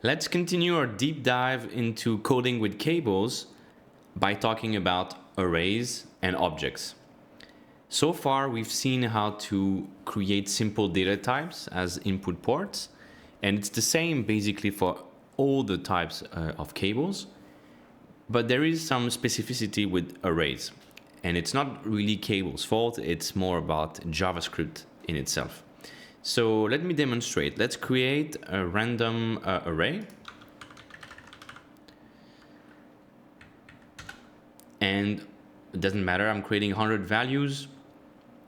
Let's continue our deep dive into coding with cables by talking about arrays and objects. So far, we've seen how to create simple data types as input ports, and it's the same basically for all the types of cables, but there is some specificity with arrays, and it's not really cables' fault, it's more about JavaScript in itself. So let me demonstrate. Let's create a random array. And it doesn't matter, I'm creating 100 values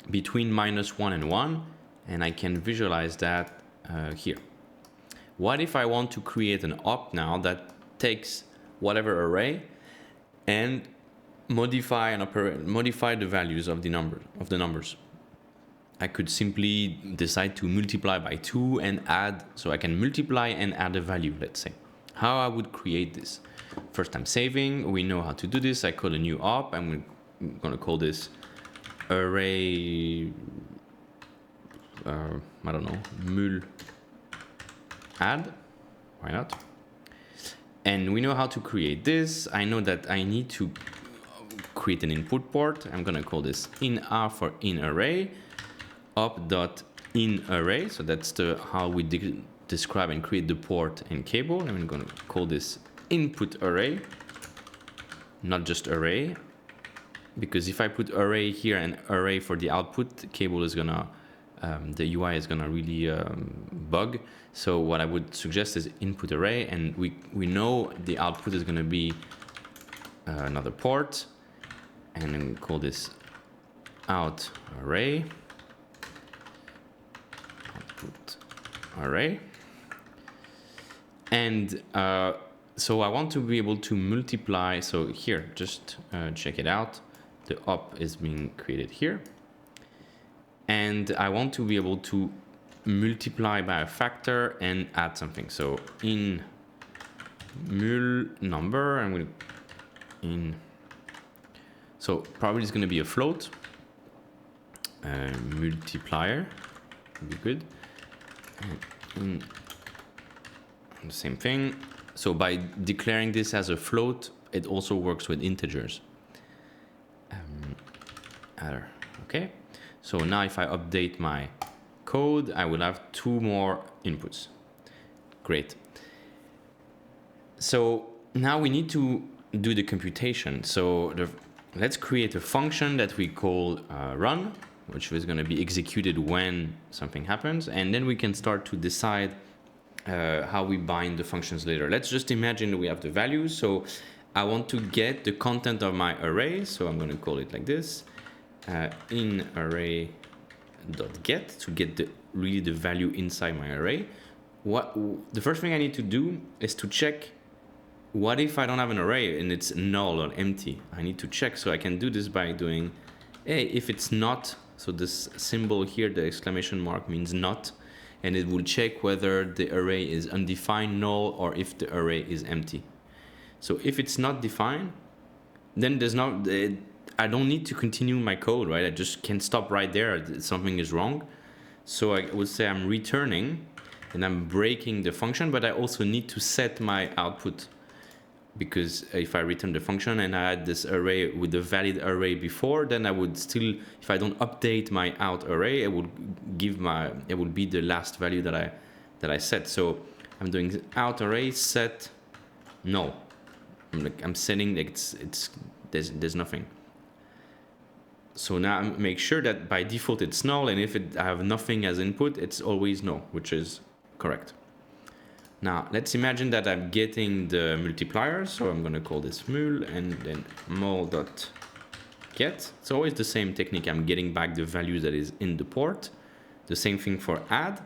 between -1 and 1, and I can visualize that here. What if I want to create an op now that takes whatever array and modify the values of the numbers? I could simply decide to multiply by 2 and add, so I can multiply and add a value, let's say. How I would create this? First, I'm saving. We know how to do this. I call a new op. I'm going to call this array, I don't know, mul add. Why not? And we know how to create this. I know that I need to create an input port. I'm going to call this in-a for in-array. Op.inArray, so that's how we describe and create the port and cable. And I'm going to call this input array, not just array, because if I put array here and array for the output, the cable is gonna, the UI is gonna really bug. So what I would suggest is input array, and we know the output is gonna be another port, and then we call this out array. Array, and so I want to be able to multiply. So here, just check it out. The op is being created here, and I want to be able to multiply by a factor and add something. So in mul number, I'm going to in. So probably it's going to be a float. Multiplier would be good. And the same thing. So by declaring this as a float, it also works with integers. Okay. So now if I update my code, I will have 2 more inputs. Great. So now we need to do the computation. So let's create a function that we call run, which is going to be executed when something happens, and then we can start to decide how we bind the functions later. Let's just imagine we have the values. So I want to get the content of my array, so I'm going to call it like this, in array.get, to get really the value inside my array. The first thing I need to do is to check, what if I don't have an array and it's null or empty? I need to check, so I can do this by doing, hey, if it's not, so this symbol here, the exclamation mark, means not, and it will check whether the array is undefined, null, or if the array is empty. So if it's not defined, then I don't need to continue my code, right? I just can stop right there. Something is wrong. So I would say I'm returning and I'm breaking the function, but I also need to set my output, because if I return the function and I had this array with the valid array before, then I would still, if I don't update my out array, it will be the last value that I set. So I'm doing out array set null. I'm setting like there's nothing. So now I make sure that by default it's null, and if I have nothing as input, it's always no, which is correct. Now, let's imagine that I'm getting the multiplier, so I'm going to call this mul and then mul.get. It's always the same technique. I'm getting back the value that is in the port. The same thing for add.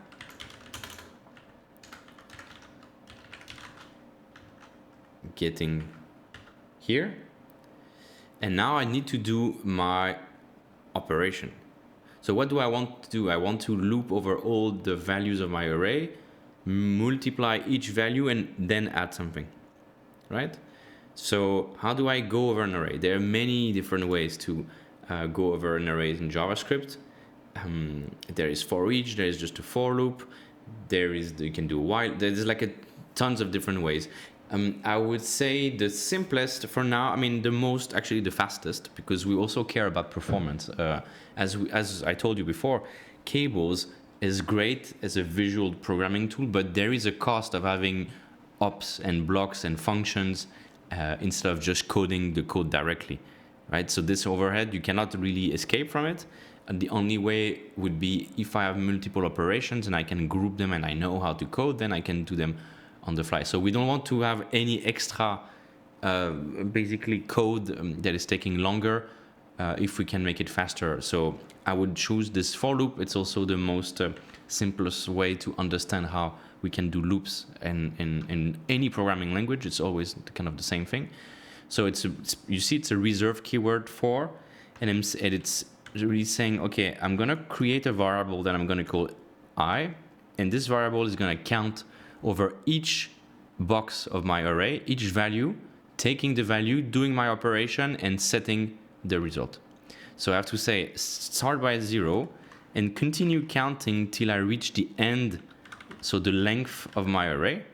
Getting here. And now I need to do my operation. So what do I want to do? I want to loop over all the values of my array, multiply each value, and then add something, right? So how do I go over an array? There are many different ways to go over an array in JavaScript. There is for each, there is just a for loop. You can do while. There's like a tons of different ways. I would say the simplest for now, I mean the most, actually the fastest, because we also care about performance. As I told you before, Cables is great as a visual programming tool, but there is a cost of having ops and blocks and functions instead of just coding the code directly, right? So this overhead, you cannot really escape from it. And the only way would be if I have multiple operations and I can group them and I know how to code, then I can do them on the fly. So we don't want to have any extra basically code that is taking longer if we can make it faster. So I would choose this for loop. It's also the most simplest way to understand how we can do loops in any programming language. It's always kind of the same thing. So you see it's a reserved keyword for, and it's really saying, okay, I'm gonna create a variable that I'm gonna call I, and this variable is gonna count over each box of my array, each value, taking the value, doing my operation, and setting the result. So I have to say start by 0 and continue counting till I reach the end, so the length of my array.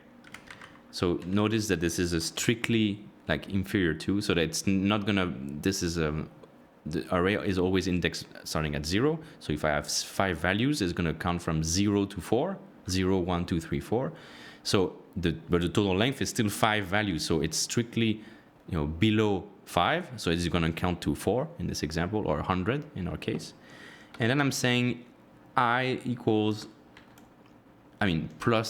So notice that this is a strictly like inferior to, so that it's not gonna, this is the array is always indexed starting at 0. So if I have 5 values, it's gonna count from 0 to 4, 0, 1, 2, 3, 4. So but the total length is still 5 values, so it's strictly, you know, below 5. So it's going to count to 4 in this example, or 100 in our case. And then I'm saying plus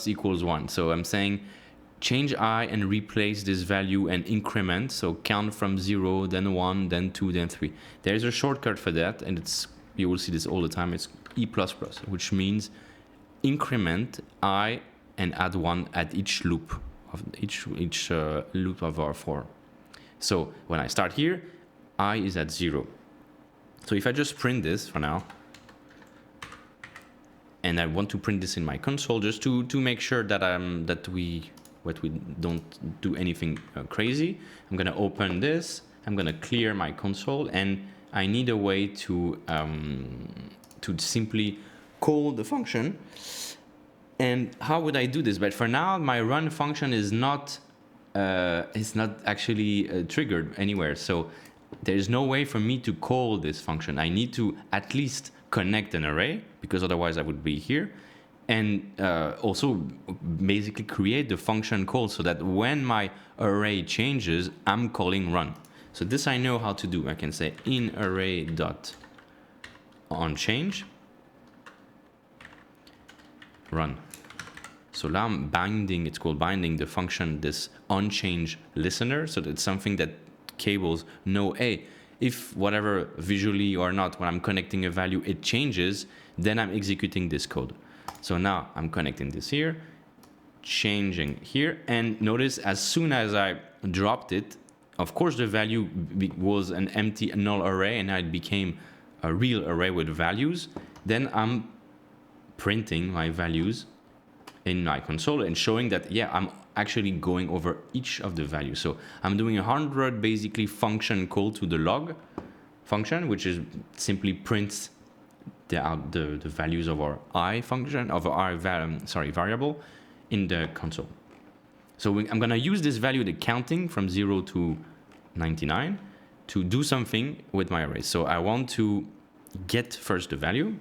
equals 1. So I'm saying change I and replace this value and increment. So count from 0, then 1, then 2, then 3. There's a shortcut for that, and you will see this all the time. It's E++, which means increment I and add 1 at each loop of each loop of our for. So when I start here, I is at 0. So if I just print this for now, and I want to print this in my console just to make sure that we don't do anything crazy, I'm gonna open this. I'm gonna clear my console, and I need a way to simply call the function. And how would I do this? But for now, my run function is not actually triggered anywhere. So there's no way for me to call this function. I need to at least connect an array, because otherwise I would be here. And also basically create the function call so that when my array changes, I'm calling run. So this I know how to do. I can say in array.onChange run. So now I'm binding, it's called binding the function, this onChange listener, so that's something that Cables know, hey, if whatever visually or not, when I'm connecting a value, it changes, then I'm executing this code. So now I'm connecting this here, changing here, and notice as soon as I dropped it, of course the value was an empty null array, and now it became a real array with values. Then I'm printing my values in my console and showing that, yeah, I'm actually going over each of the values. So I'm doing 100 basically function call to the log function, which is simply prints the values of our I function, of our variable in the console. So I'm gonna use this value, the counting from 0 to 99, to do something with my array. So I want to get first the value.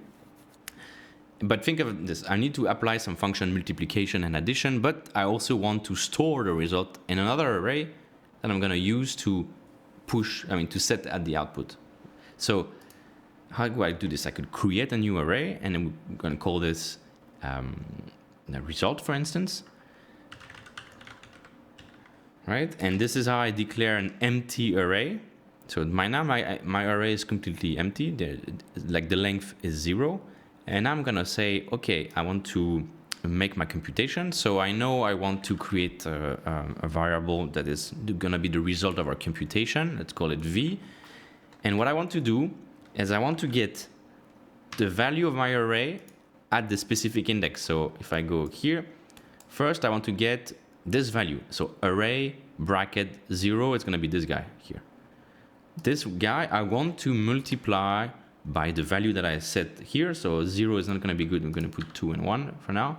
But think of this, I need to apply some function multiplication and addition, but I also want to store the result in another array that I'm gonna use to to set at the output. So how do I do this? I could create a new array, and then we're gonna call this the result, for instance. Right, and this is how I declare an empty array. So now my array is completely empty, like the length is 0. And I'm gonna say, okay, I want to make my computation. So I know I want to create a variable that is gonna be the result of our computation. Let's call it v. And what I want to do is I want to get the value of my array at the specific index. So if I go here, first I want to get this value. So array bracket 0, it's gonna be this guy here. This guy I want to multiply by the value that I set here. So 0 is not going to be good. I'm going to put 2 and 1 for now.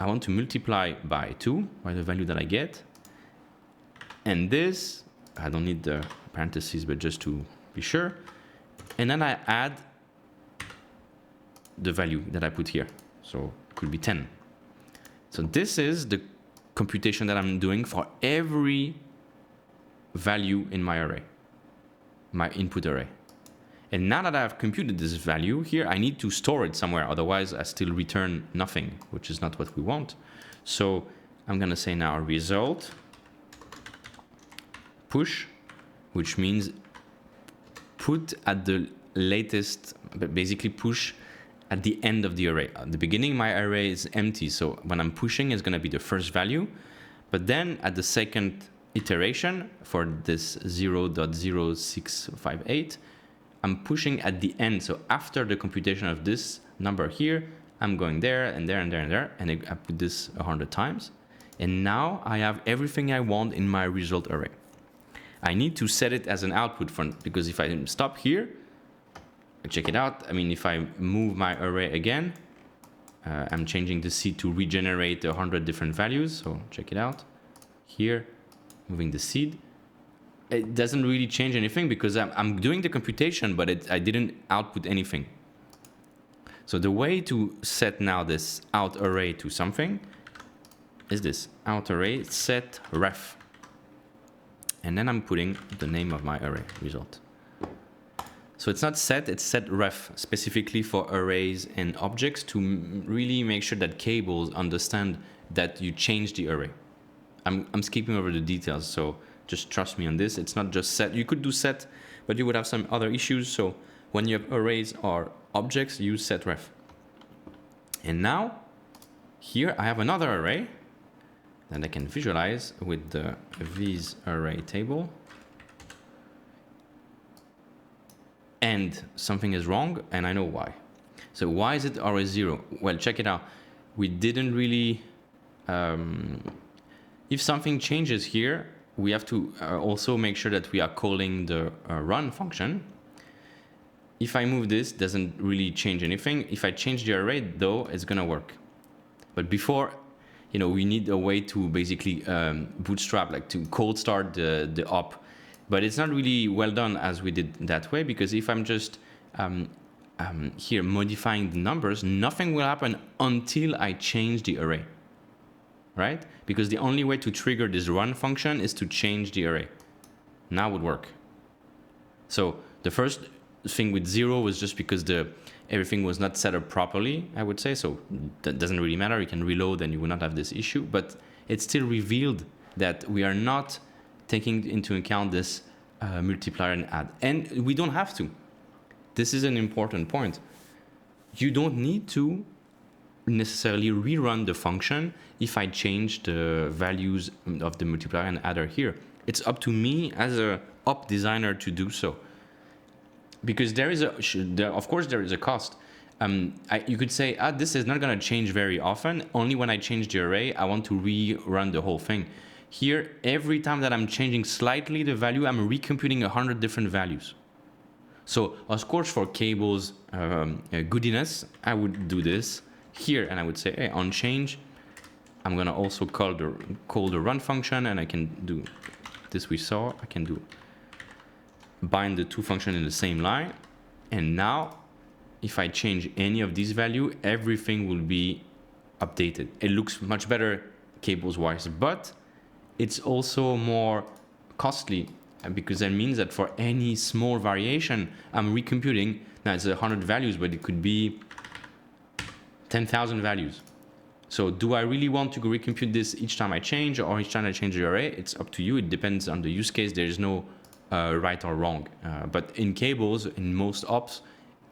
I want to multiply by 2, by the value that I get. And this, I don't need the parentheses, but just to be sure. And then I add the value that I put here. So it could be 10. So this is the computation that I'm doing for every value in my array, my input array. And now that I've computed this value here, I need to store it somewhere. Otherwise, I still return nothing, which is not what we want. So I'm going to say now result push, which means put at the latest, basically push at the end of the array. At the beginning, my array is empty. So when I'm pushing, it's going to be the first value. But then at the second iteration for this 0.0658, I'm pushing at the end. So after the computation of this number here, I'm going there and there and there and there. And I put this 100 times. And now I have everything I want in my result array. I need to set it as an output for, because if I stop here, check it out. I mean, if I move my array again, I'm changing the seed to regenerate 100 different values. So check it out here, moving the seed. It doesn't really change anything because I'm doing the computation, but I didn't output anything. So the way to set now this out array to something is this out array set ref. And then I'm putting the name of my array result. So it's not set, it's set ref, specifically for arrays and objects to really make sure that Cables understand that you change the array. I'm skipping over the details, so just trust me on this. It's not just set. You could do set, but you would have some other issues. So when you have arrays or objects, use set ref. And now here I have another array that I can visualize with the viz array table. And something is wrong, and I know why. So why is it always 0? Well, check it out. We didn't really... if something changes here, we have to also make sure that we are calling the run function. If I move this, doesn't really change anything. If I change the array, though, it's going to work. But before, you know, we need a way to basically bootstrap, like to cold start the op. But it's not really well done as we did that way, because if I'm just here modifying the numbers, nothing will happen until I change the array, right? Because the only way to trigger this run function is to change the array. Now it would work. So the first thing with 0 was just because everything was not set up properly, I would say. So that doesn't really matter. You can reload and you will not have this issue. But it still revealed that we are not taking into account this multiplier and add. And we don't have to. This is an important point. You don't need to necessarily rerun the function if I change the values of the multiplier and adder here. It's up to me as a op designer to do so. Because of course there is a cost. You could say, this is not going to change very often. Only when I change the array, I want to rerun the whole thing. Here, every time that I'm changing slightly the value, I'm recomputing 100 different values. So, of course, for Cables goodiness, I would do this here, and I would say, hey, on change, I'm going to also call the run function, and I can do this we saw. I can do bind the two functions in the same line. And now, if I change any of these values, everything will be updated. It looks much better Cables-wise, but it's also more costly, because that means that for any small variation, I'm recomputing. Now it's 100 values, but it could be 10,000 values. So do I really want to recompute this each time I change, or each time I change the array? It's up to you. It depends on the use case. There is no right or wrong. But in Cables, in most ops,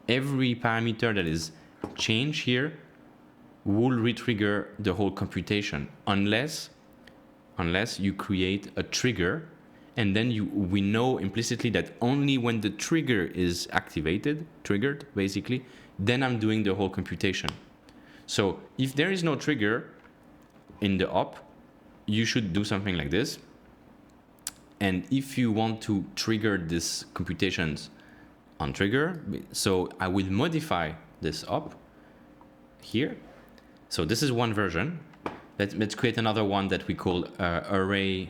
every parameter that is changed here will retrigger the whole computation, unless you create a trigger, and then we know implicitly that only when the trigger is triggered basically, then I'm doing the whole computation. So if there is no trigger in the op, you should do something like this. And if you want to trigger this computations on trigger, so I will modify this op here. So this is one version. Let's create another one that we call array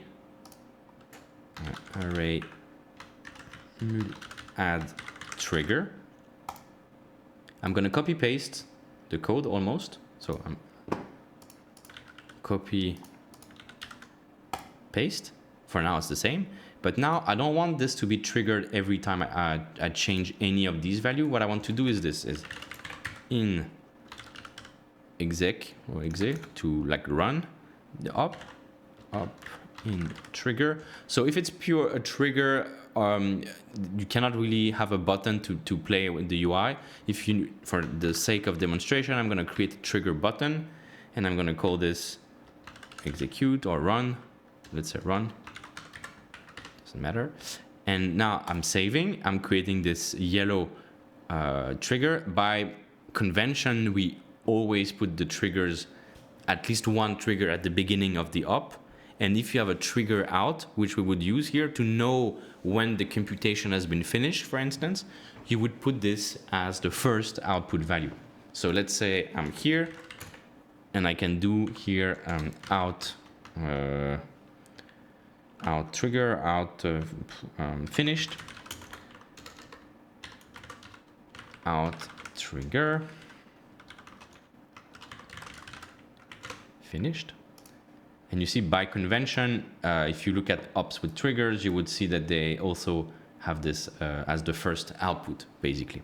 add trigger. I'm going to copy paste the code almost. So I'm copy paste. For now it's the same, but now I don't want this to be triggered every time I change any of these values. What I want to do is this is in exec to like run the up in trigger. So if it's pure a trigger, you cannot really have a button to play with the UI. If you, for the sake of demonstration, I'm going to create a trigger button, and I'm going to call this execute or run. Let's say run. Doesn't matter. And now I'm saving. I'm creating this yellow trigger. By convention, we always put the triggers, at least one trigger at the beginning of the op. And if you have a trigger out, which we would use here to know when the computation has been finished, for instance, you would put this as the first output value. So let's say I'm here, and I can do here out trigger, out finished, out trigger, finished. And you see, by convention, if you look at ops with triggers, you would see that they also have this as the first output, basically.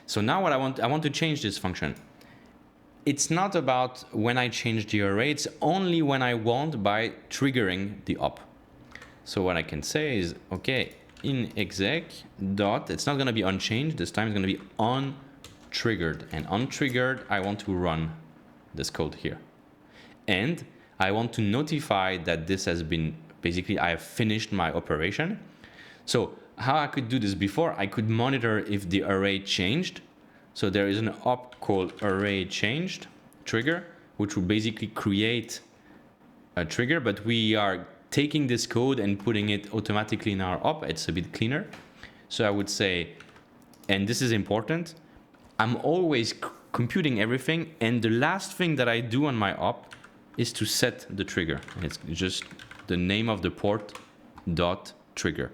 So now what I want to change this function. It's not about when I change the array, it's only when I want by triggering the op. So what I can say is, okay, in exec dot, it's not going to be unchanged, this time it's going to be untriggered. And untriggered, I want to run this code here. And I want to notify that this has been, basically I have finished my operation. So how I could do this before, I could monitor if the array changed. So there is an op called array changed trigger, which will basically create a trigger, but we are taking this code and putting it automatically in our op. It's a bit cleaner. So I would say, and this is important, I'm always computing everything, and the last thing that I do on my op is to set the trigger. It's just the name of the port dot trigger.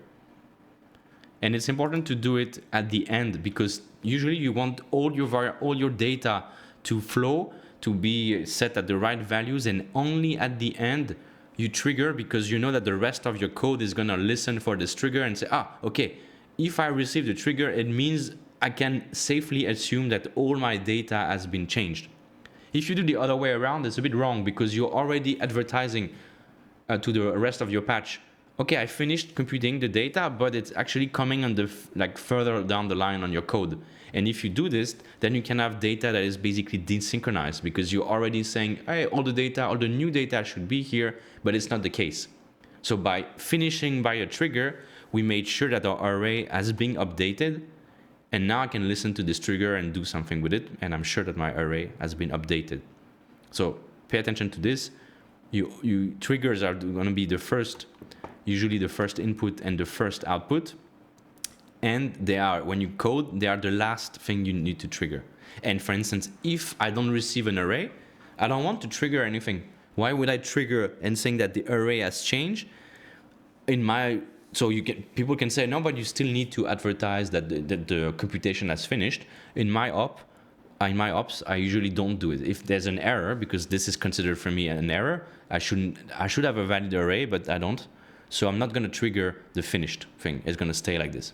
And it's important to do it at the end, because usually you want all your data to flow, to be set at the right values, and only at the end you trigger, because you know that the rest of your code is gonna listen for this trigger and say, okay, if I receive the trigger, it means I can safely assume that all my data has been changed. If you do the other way around, it's a bit wrong, because you're already advertising to the rest of your patch, okay, I finished computing the data, but it's actually coming on the further down the line on your code. And if you do this, then you can have data that is basically desynchronized, because you're already saying, hey, all the new data should be here, but it's not the case. So by finishing by a trigger, we made sure that our array has been updated. And now I can listen to this trigger and do something with it, and I'm sure that my array has been updated. So pay attention to this. You triggers are going to be the first, usually the first input and the first output. And they are, when you code, they are the last thing you need to trigger. And for instance, if I don't receive an array, I don't want to trigger anything. Why would I trigger and saying that the array has changed? So people can say, no, but you still need to advertise that the computation has finished. In my ops, I usually don't do it. If there's an error, because this is considered for me an error, I should have a valid array, but I don't. So I'm not going to trigger the finished thing. It's going to stay like this.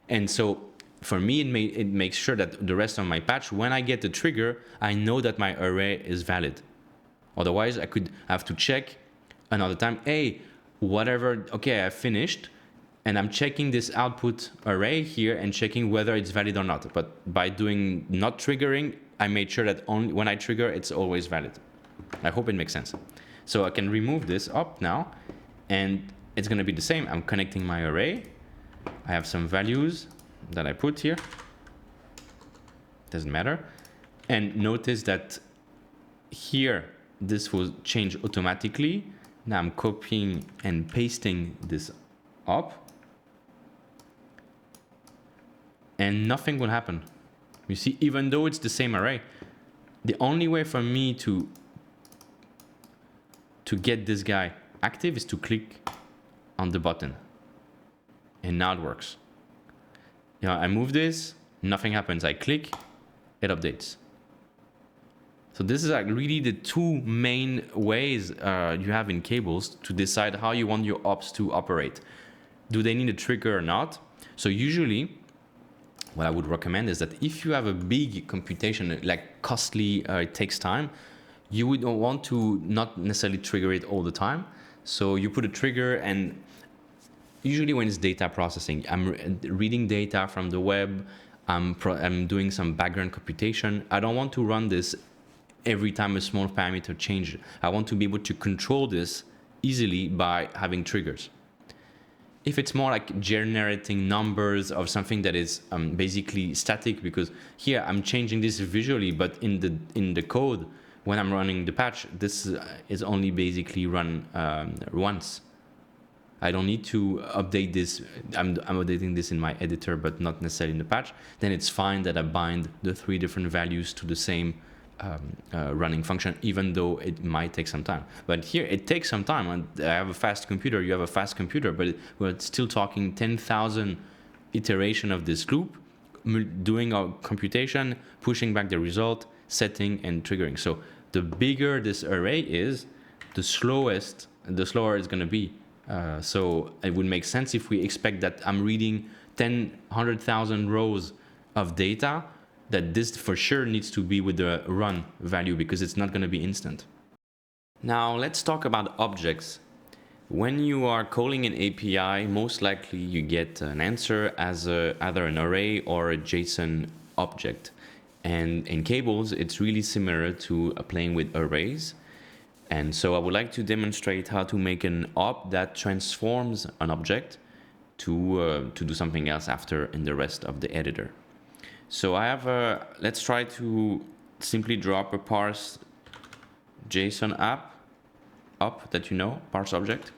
And so for me, it makes sure that the rest of my patch, when I get the trigger, I know that my array is valid. Otherwise, I could have to check another time, hey, whatever, okay, I finished, and I'm checking this output array here and checking whether it's valid or not. But by doing not triggering, I made sure that only when I trigger, it's always valid. I hope it makes sense. So I can remove this up now, and it's going to be the same. I'm connecting my array. I have some values that I put here. Doesn't matter. And notice that here, this will change automatically. Now I'm copying and pasting this up, and nothing will happen. You see, even though it's the same array, the only way for me to to get this guy active is to click on the button. And now it works. I move this, nothing happens. I click, it updates. So this is like really the two main ways you have in Cables to decide how you want your ops to operate. Do they need a trigger or not? So usually, what I would recommend is that if you have a big computation, like costly, it takes time, you would want to not necessarily trigger it all the time. So you put a trigger, and usually when it's data processing, I'm reading data from the web, I'm doing some background computation. I don't want to run this every time a small parameter changes. I want to be able to control this easily by having triggers. If it's more like generating numbers of something that is basically static, because here I'm changing this visually, but in the code, when I'm running the patch, this is only basically run once. I don't need to update this. I'm updating this in my editor, but not necessarily in the patch. Then it's fine that I bind the 3 different values to the same running function, even though it might take some time. But here it takes some time. And I have a fast computer, you have a fast computer, but we're still talking 10,000 iteration of this loop, doing our computation, pushing back the result, setting and triggering. So the bigger this array is, the slower it's going to be. So it would make sense if we expect that I'm reading 100,000 rows of data, that this for sure needs to be with the run value, because it's not going to be instant. Now let's talk about objects. When you are calling an API, most likely you get an answer as either an array or a JSON object. And in Cables, it's really similar to playing with arrays. And so I would like to demonstrate how to make an op that transforms an object to do something else after in the rest of the editor. So I have let's try to simply drop a parse JSON up that parse object.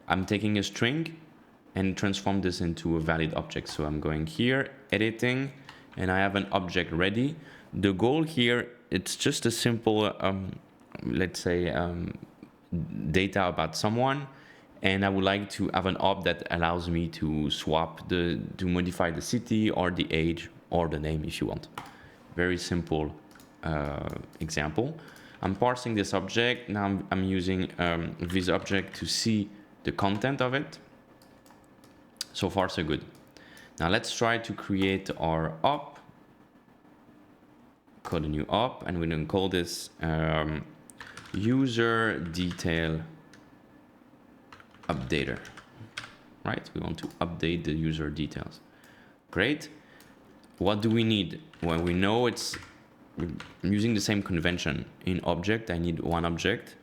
I'm taking a string and transform this into a valid object. So I'm going here, editing, and I have an object ready. The goal here, it's just a simple let's say data about someone, and I would like to have an op that allows me to swap to modify the city or the age or the name if you want. Very simple example. I'm parsing this object. Now I'm using this object to see the content of it. So far so good. Now let's try to create our op. Call a new op, and we're going to call this user detail updater. Right? We want to update the user details. Great. What do we need? Well, we know it's using the same convention. In object, I need one object,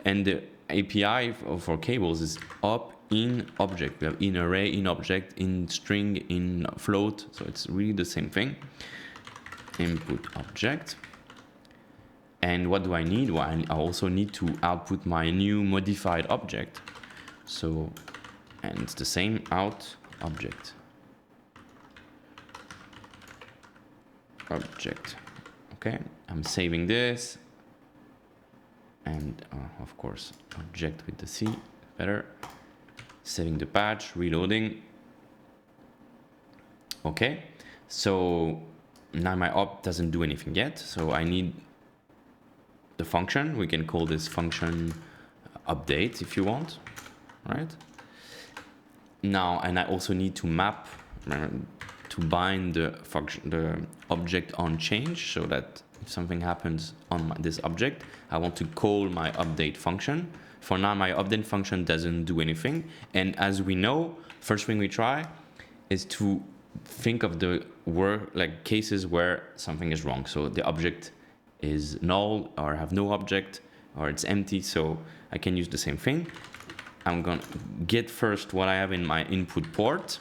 and the API for Cables is op in object. We have in array, in object, in string, in float. So it's really the same thing. Input object. And what do I need? Well, I also need to output my new modified object. So, and it's the same out object. Okay, I'm saving this, and of course object with the C, better. Saving the patch, reloading. Okay, so now my op doesn't do anything yet, so I need the function. We can call this function update if you want, right? Now, and I also need to map to bind the function, the object on change, so that if something happens on this object, I want to call my update function. For now, my update function doesn't do anything. And as we know, first thing we try is to think of the cases where something is wrong. So the object is null, or have no object, or it's empty. So I can use the same thing. I'm gonna get first what I have in my input port.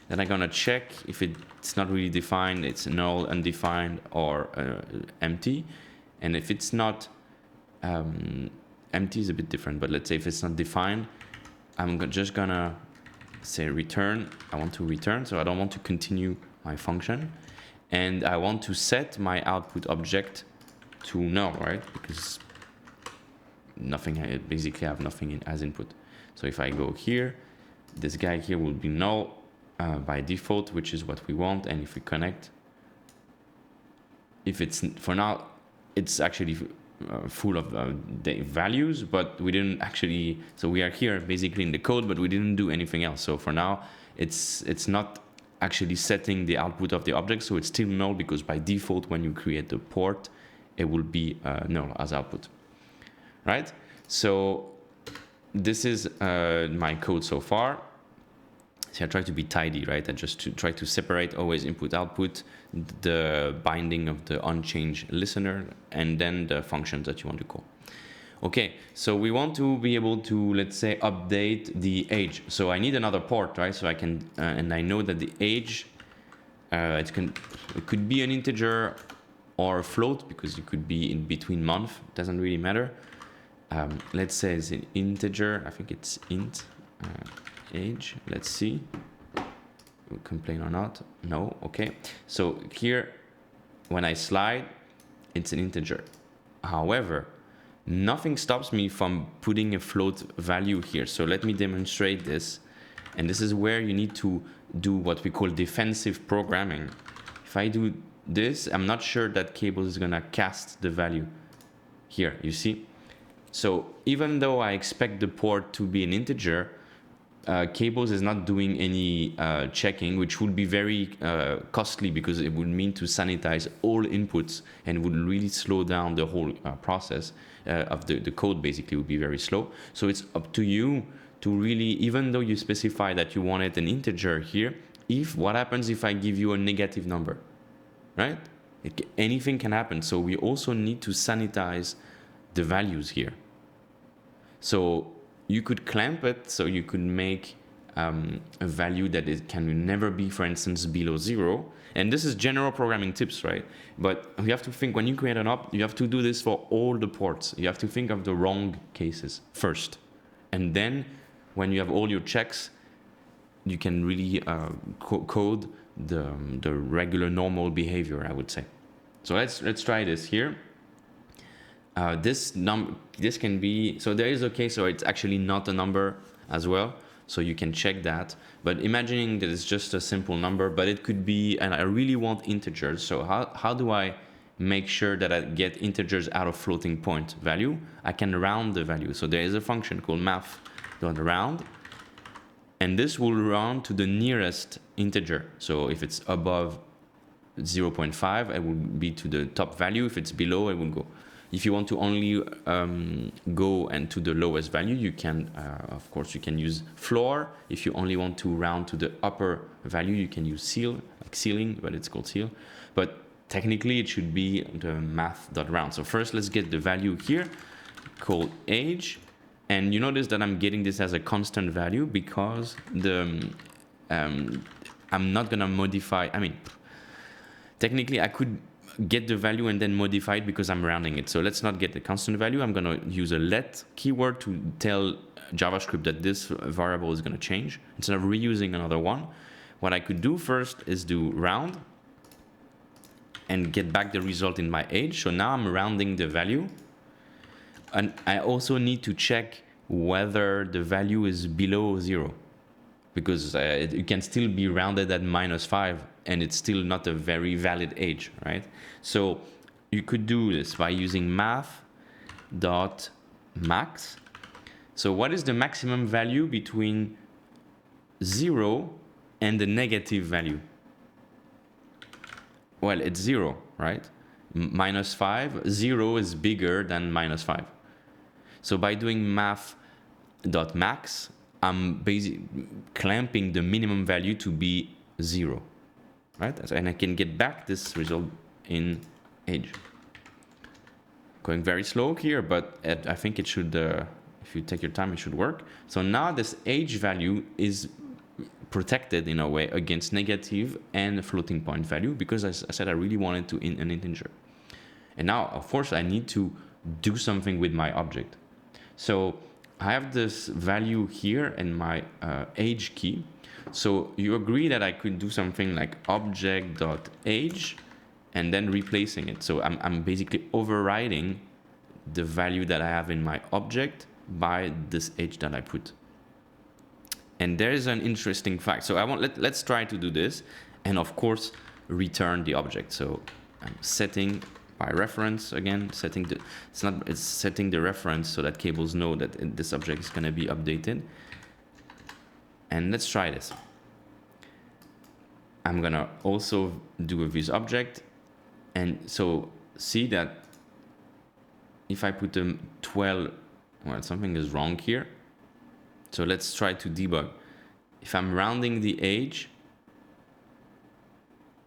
Then I'm gonna check if it's not really defined, it's null, undefined, or empty. And if it's not empty is a bit different, but let's say if it's not defined, I'm just gonna say return. I want to return, so I don't want to continue my function. And I want to set my output object to null, right? Because nothing, I basically have nothing in, as input. So if I go here, this guy here will be null by default, which is what we want. And if we connect, if it's, for now, it's actually full of the values, but we didn't actually, so we are here basically in the code, but we didn't do anything else. So for now, it's not actually setting the output of the object, so it's still null, because by default, when you create the port, it will be null as output, right? So this is my code so far. So I try to be tidy, right? I just try to separate always input output, the binding of the unchanged listener, and then the functions that you want to call. Okay, so we want to be able to, let's say, update the age. So I need another port, right? So I can, and I know that the age, it could be an integer or a float, because it could be in between month, doesn't really matter. Let's say it's an integer, I think it's int age, let's see, we'll complain or not, no, okay. So here, when I slide, it's an integer. However, nothing stops me from putting a float value here. So let me demonstrate this. And this is where you need to do what we call defensive programming. If I do this, I'm not sure that Cables is gonna cast the value here, you see? So even though I expect the port to be an integer, Cables is not doing any checking, which would be very costly, because it would mean to sanitize all inputs and would really slow down the whole process of the code. Basically would be very slow. So it's up to you to really, even though you specify that you wanted an integer here, what happens if I give you a negative number, right? Anything can happen. So we also need to sanitize the values here. So you could clamp it, so you could make a value that it can never be, for instance, below 0. And this is general programming tips, right? But you have to think, when you create an op, you have to do this for all the ports. You have to think of the wrong cases first. And then when you have all your checks, you can really code the regular normal behavior, I would say. So let's try this here. This can be, so there is a case where it's actually not a number as well, so you can check that. But imagining that it's just a simple number, but it could be, and I really want integers. So how do I make sure that I get integers out of floating point value? I can round the value. So there is a function called math.round, and this will round to the nearest integer. So if it's above 0.5, it will be to the top value. If it's below, it will go. If you want to only go and to the lowest value, you can, of course, you can use floor. If you only want to round to the upper value, you can use ceil, like ceiling, but it's called ceil. But technically, it should be the math.round. So first, let's get the value here, called age. And you notice that I'm getting this as a constant value, because I'm not going to modify. I mean, technically, I could get the value and then modify it because I'm rounding it. So let's not get the constant value. I'm going to use a let keyword to tell JavaScript that this variable is going to change instead of reusing another one. What I could do first is do round and get back the result in my age. So now I'm rounding the value. And I also need to check whether the value is below 0, because it can still be rounded at -5 and it's still not a very valid age, right? So you could do this by using math.max. So what is the maximum value between 0 and the negative value? Well, it's 0, right? -5, 0 is bigger than -5. So by doing math.max, I'm basically clamping the minimum value to be 0, right? And I can get back this result in age. Going very slow here, but I think it should, if you take your time, it should work. So now this age value is protected in a way against negative and floating point value, because as I said, I really wanted to in an integer. And now, of course, I need to do something with my object. So I have this value here in my age key. So you agree that I could do something like object.age and then replacing it. So I'm basically overriding the value that I have in my object by this age that I put. And there is an interesting fact. So let's try to do this, and of course return the object. So I'm setting by reference again, setting the reference so that Cables know that this object is going to be updated. And let's try this. I'm gonna also do a vis object, and so see that if I put a 12, well, something is wrong here. So let's try to debug. If I'm rounding the age,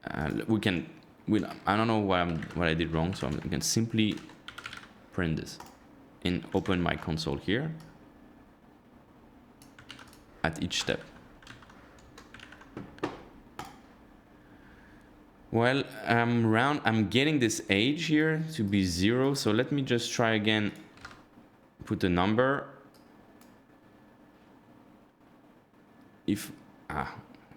I don't know what I did wrong, so I can simply print this and open my console here at each step. Well, I'm getting this age here to be 0, so let me just try again, put a number. If,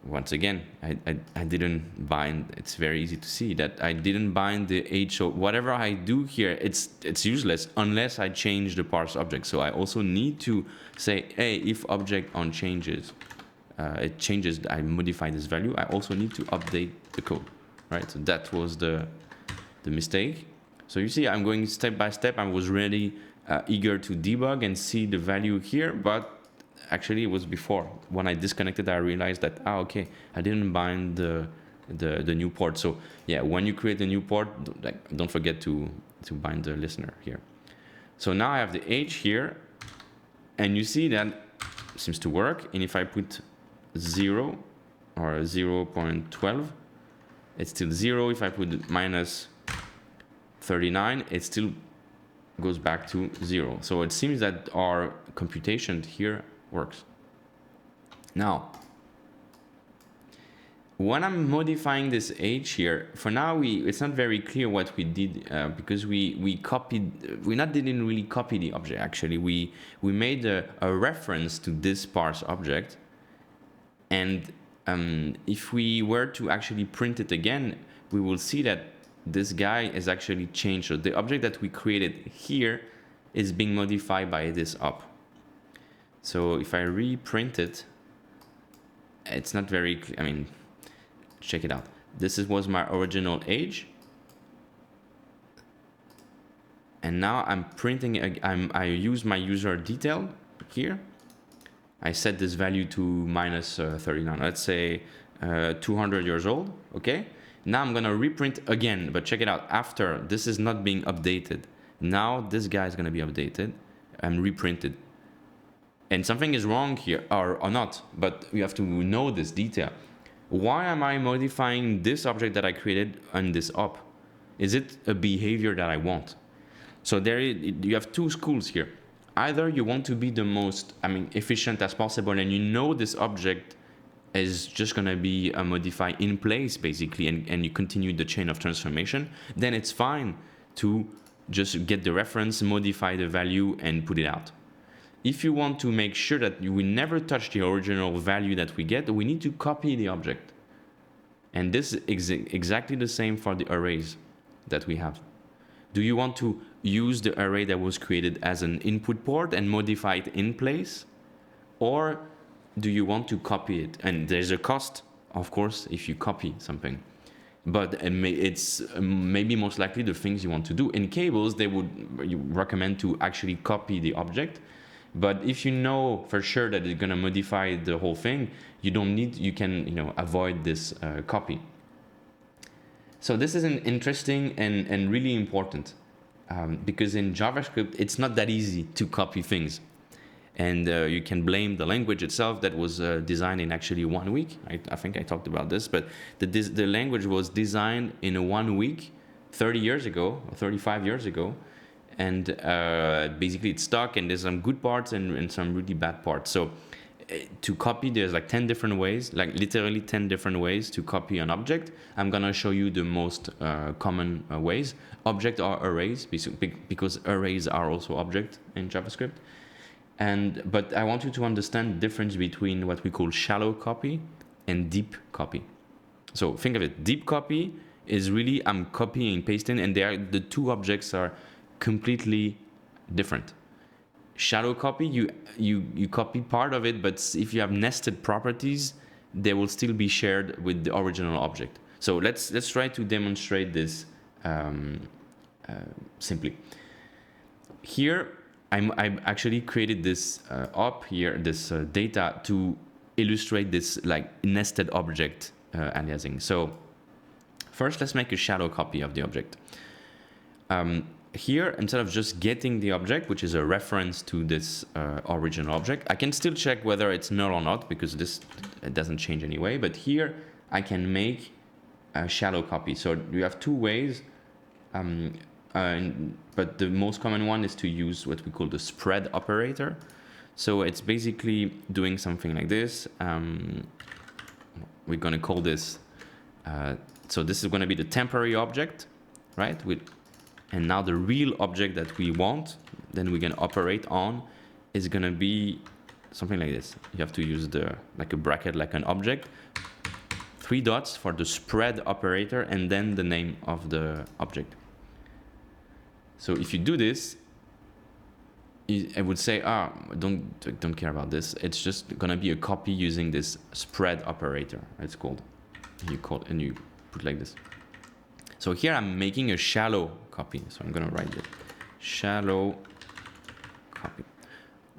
once again, I didn't bind, it's very easy to see that I didn't bind the age, so whatever I do here, it's useless unless I change the parse object. So I also need to say, hey, if object on changes, it changes, I modify this value, I also need to update the code. Right, so that was the mistake. So you see, I'm going step by step. I was really eager to debug and see the value here, but actually it was before. When I disconnected, I realized that, okay, I didn't bind the new port. So yeah, when you create a new port, don't forget to bind the listener here. So now I have the age here, and you see that it seems to work. And if I put 0 or 0.12, it's still 0. If I put minus 39, it still goes back to 0. So it seems that our computation here works. Now, when I'm modifying this age here, for now it's not very clear what we did because we didn't really copy the object. Actually, we made a reference to this parse object, and if we were to actually print it again, we will see that this guy is actually changed. So the object that we created here is being modified by this up. So if I reprint it, it's not very clear. I mean, check it out. This was my original age. And now I'm printing, I use my user detail here. I set this value to minus 39, let's say 200 years old, okay? Now I'm gonna reprint again, but check it out, after, this is not being updated. Now this guy is gonna be updated and reprinted. And something is wrong here, or not, but you have to know this detail. Why am I modifying this object that I created on this up? Is it a behavior that I want? So you have two schools here. Either you want to be the most, efficient as possible, and you know this object is just going to be modified in place, basically, and you continue the chain of transformation, then it's fine to just get the reference, modify the value, and put it out. If you want to make sure that you will never touch the original value that we get, we need to copy the object. And this is exactly the same for the arrays that we have. Do you want to use the array that was created as an input port and modify it in place? Or do you want to copy it? And there's a cost, of course, if you copy something. But it's maybe most likely the things you want to do. In Cables, you recommend to actually copy the object. But if you know for sure that it's going to modify the whole thing, you can avoid this copy. So this is an interesting and really important because in JavaScript, it's not that easy to copy things. And you can blame the language itself that was designed in actually 1 week. I think I talked about this, but the language was designed in 1 week, 30 years ago, or 35 years ago. And basically it's stuck, and there's some good parts and some really bad parts. So to copy, there's like 10 different ways, like literally 10 different ways to copy an object. I'm gonna show you the most common ways. Object are arrays, because arrays are also object in JavaScript. But I want you to understand the difference between what we call shallow copy and deep copy. So think of it, deep copy is really I'm copying and pasting, and the two objects are completely different. Shadow copy, you copy part of it, but if you have nested properties, they will still be shared with the original object. So let's try to demonstrate this simply. Here, I actually created this op here, this data to illustrate this like nested object aliasing. So first, let's make a shadow copy of the object. Here, instead of just getting the object, which is a reference to this original object, I can still check whether it's null or not, because it doesn't change anyway. But here, I can make a shadow copy. So you have two ways, but the most common one is to use what we call the spread operator. So it's basically doing something like this. We're going to call this, so this is going to be the temporary object, right? And now the real object that we want, then we can operate on, is going to be something like this. You have to use like a bracket, like an object, 3 dots for the spread operator, and then the name of the object. So if you do this, I would say, don't care about this. It's just going to be a copy using this spread operator. It's called. And you put like this. So here I'm making a shallow copy. So I'm going to write it. Shallow copy.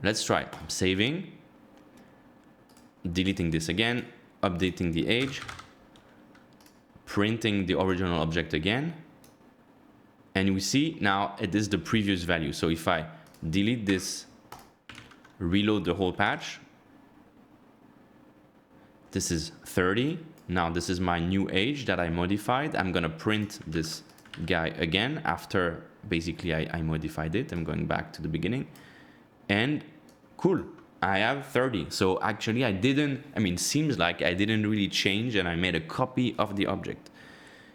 Let's try. I'm saving. Deleting this again. Updating the age. Printing the original object again. And we see now it is the previous value. So if I delete this, reload the whole patch, this is 30. Now this is my new age that I modified. I'm going to print this guy again after basically I modified it. I'm going back to the beginning. And cool, I have 30. So actually seems like I didn't really change and I made a copy of the object.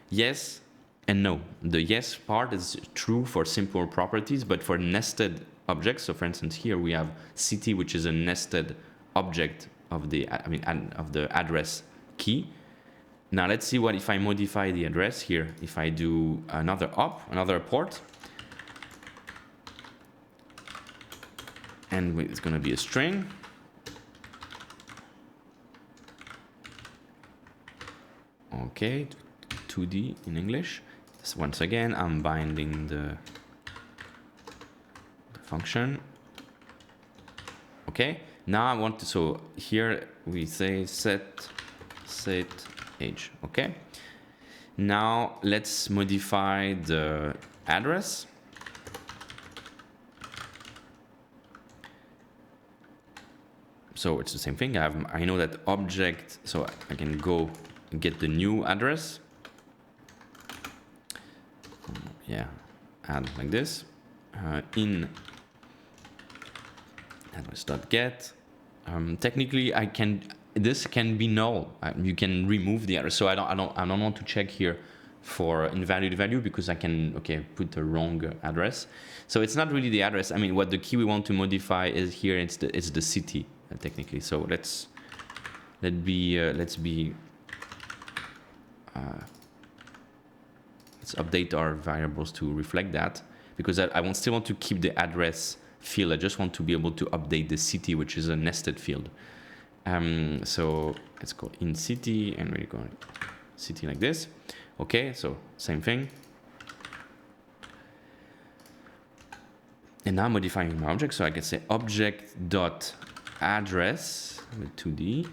Yes and no. The yes part is true for simple properties, but for nested objects, so for instance here we have city, which is a nested object of the address key. Now let's see what if I modify the address here. If I do another port, and it's going to be a string. Okay, 2D in English. So once again, I'm binding the function. Okay, now I want to, so here we say set age. Okay, now let's modify the address. So it's the same thing. I know that object, so I can go and get the new address. Yeah, add like this. In address.get. Technically, this can be null. You can remove the address. So I don't want to check here for invalid value because I can put the wrong address. So it's not really the address. I mean, what the key we want to modify is here. It's the city technically. So let's update our variables to reflect that, because I still want to keep the address field. I just want to be able to update the city, which is a nested field. So let's go in city and we're going city like this. Okay, so same thing. And now modifying my object, so I can say object.address with 2D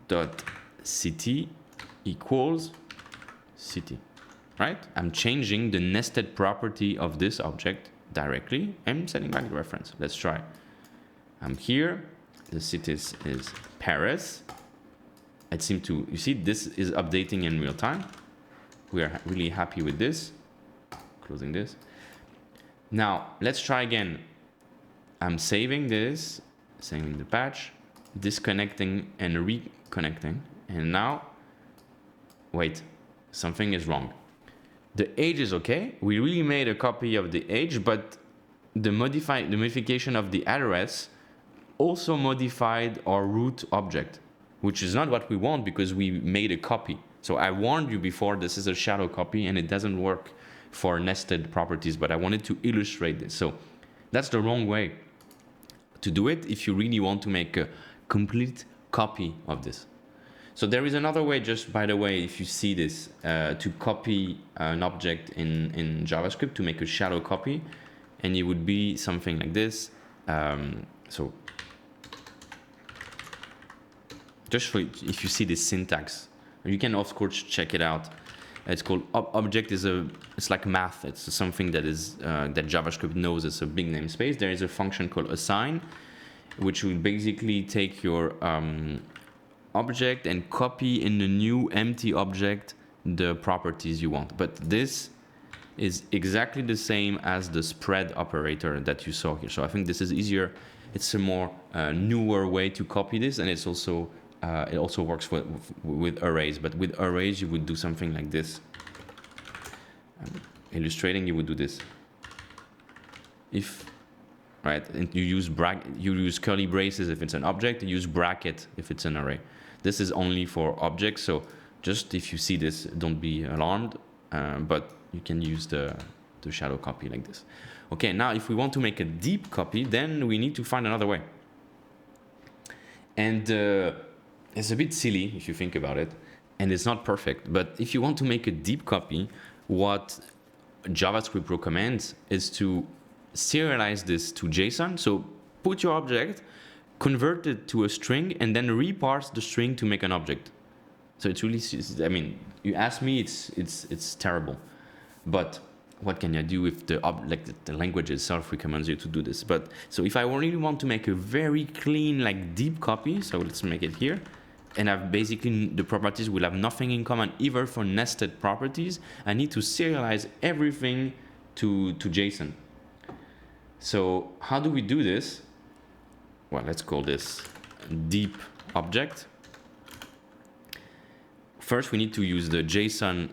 dot city equals city. Right? I'm changing the nested property of this object directly and setting back the reference. Let's try. I'm here. The city is Paris. It seemed to, you see, this is updating in real time. We are really happy with this. Closing this. Now, let's try again. I'm saving this, saving the patch, disconnecting and reconnecting. And now, wait, something is wrong. The age is okay. We really made a copy of the age, but the modification of the address also modified our root object, which is not what we want because we made a copy. So I warned you before, this is a shadow copy and it doesn't work for nested properties, but I wanted to illustrate this. So That's the wrong way to do it if you really want to make a complete copy of this. So there is another way, just by the way, if you see this, to copy an object in JavaScript, to make a shadow copy, and it would be something like this. So just for, if you see this syntax, you can of course check it out. It's called object it's like math. It's something that is that JavaScript knows as a big namespace. There is a function called assign, which will basically take your object and copy in the new empty object the properties you want. But this is exactly the same as the spread operator that you saw here. So I think this is easier. It's a more newer way to copy this, and it's also it also works with arrays. But with arrays, you would do something like this. Illustrating, you would do this. If right, and you use curly braces if it's an object, you use bracket if it's an array. This is only for objects, so just if you see this, don't be alarmed, but you can use the shadow copy like this. Okay, now if we want to make a deep copy, then we need to find another way. And it's a bit silly if you think about it, and it's not perfect, but if you want to make a deep copy, what JavaScript recommends is to serialize this to JSON. So put your object, convert it to a string, and then reparse the string to make an object. So it's really, I mean, you ask me, it's terrible. But what can I do if the language itself recommends you to do this? But so if I really want to make a very clean, like deep copy, so let's make it here, and I've basically the properties will have nothing in common, either for nested properties. I need to serialize everything to JSON. So how do we do this? Well, let's call this deep object. First, we need to use the JSON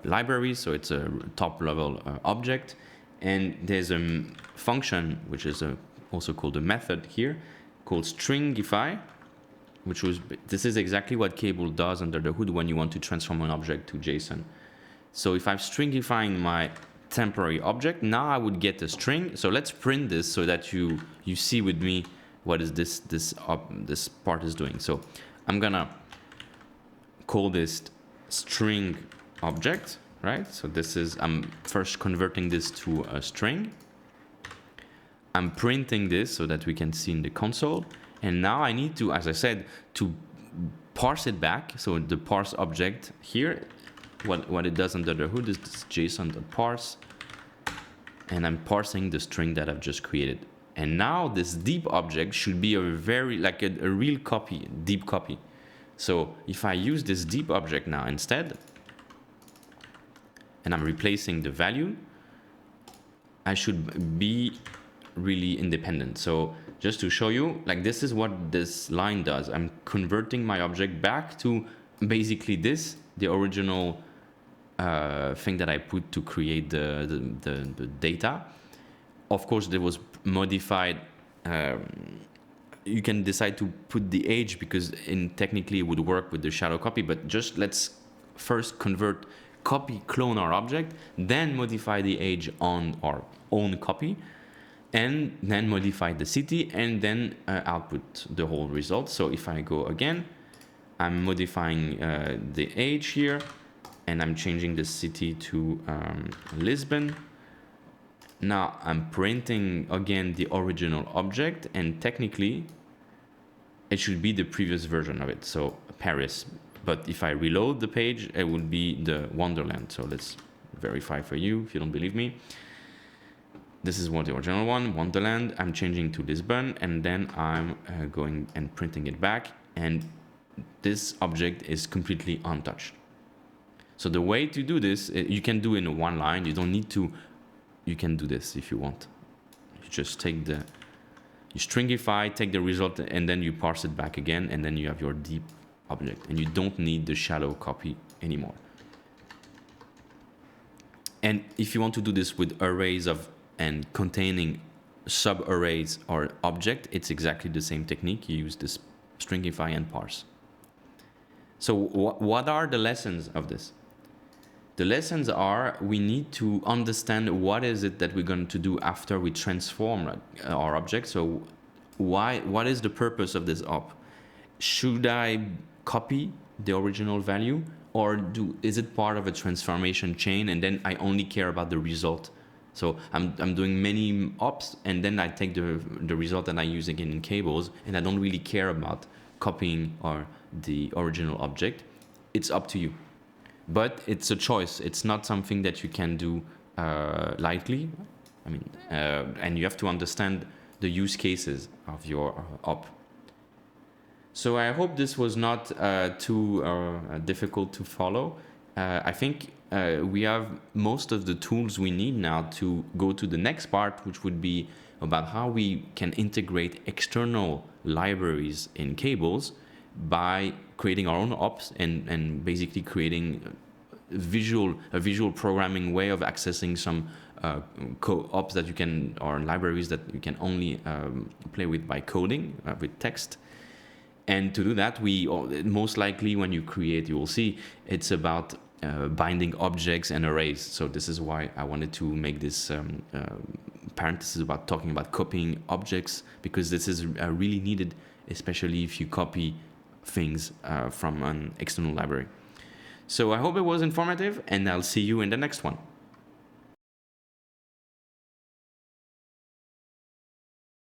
library, so it's a top level object, and there's a function which is also called a method here called stringify, this is exactly what Cable does under the hood when you want to transform an object to JSON. So if I'm stringifying my temporary object, now I would get a string. So let's print this so that you see with me what is this part is doing. So I'm gonna call this string object, right? So this is, I'm first converting this to a string. I'm printing this so that we can see in the console. And now I need to, as I said, to parse it back. So the parse object here, what it does under the hood is this JSON.parse, and I'm parsing the string that I've just created. And now this deep object should be a very, like a real copy, deep copy. So if I use this deep object now instead, and I'm replacing the value, I should be really independent. So just to show you, like this is what this line does. I'm converting my object back to basically this, the original thing that I put to create the data. Of course, there was modified. You can decide to put the age because technically it would work with the shadow copy, but just let's first clone our object, then modify the age on our own copy, and then modify the city, and then output the whole result. So if I go again, I'm modifying the age here, and I'm changing the city to Lisbon. Now I'm printing again the original object, and technically it should be the previous version of it, so Paris. But if I reload the page, it will be the Wonderland. So let's verify for you if you don't believe me. This is what the original one, Wonderland. I'm changing to Lisbon, and then I'm going and printing it back, and this object is completely untouched. So the way to do this, you can do in one line. You don't need to. You can do this if you want. You just take you stringify, take the result, and then you parse it back again, and then you have your deep object, and you don't need the shadow copy anymore. And if you want to do this with arrays and containing sub-arrays or object, it's exactly the same technique. You use this stringify and parse. So what are the lessons of this? The lessons are we need to understand what is it that we're going to do after we transform our object. So what is the purpose of this op? Should I copy the original value, or is it part of a transformation chain and then I only care about the result? So I'm doing many ops and then I take the result and I use again in Cables, and I don't really care about copying or the original object. It's up to you. But it's a choice. It's not something that you can do lightly. I mean, and you have to understand the use cases of your op. So I hope this was not too difficult to follow. I think we have most of the tools we need now to go to the next part, which would be about how we can integrate external libraries in Cables by creating our own ops and basically creating a visual programming way of accessing some ops that you can, or libraries that you can only play with by coding with text. And to do that, we most likely when you create, you will see it's about binding objects and arrays. So this is why I wanted to make this parenthesis about talking about copying objects, because this is really needed, especially if you copy things from an external library. So I hope it was informative, and I'll see you in the next one.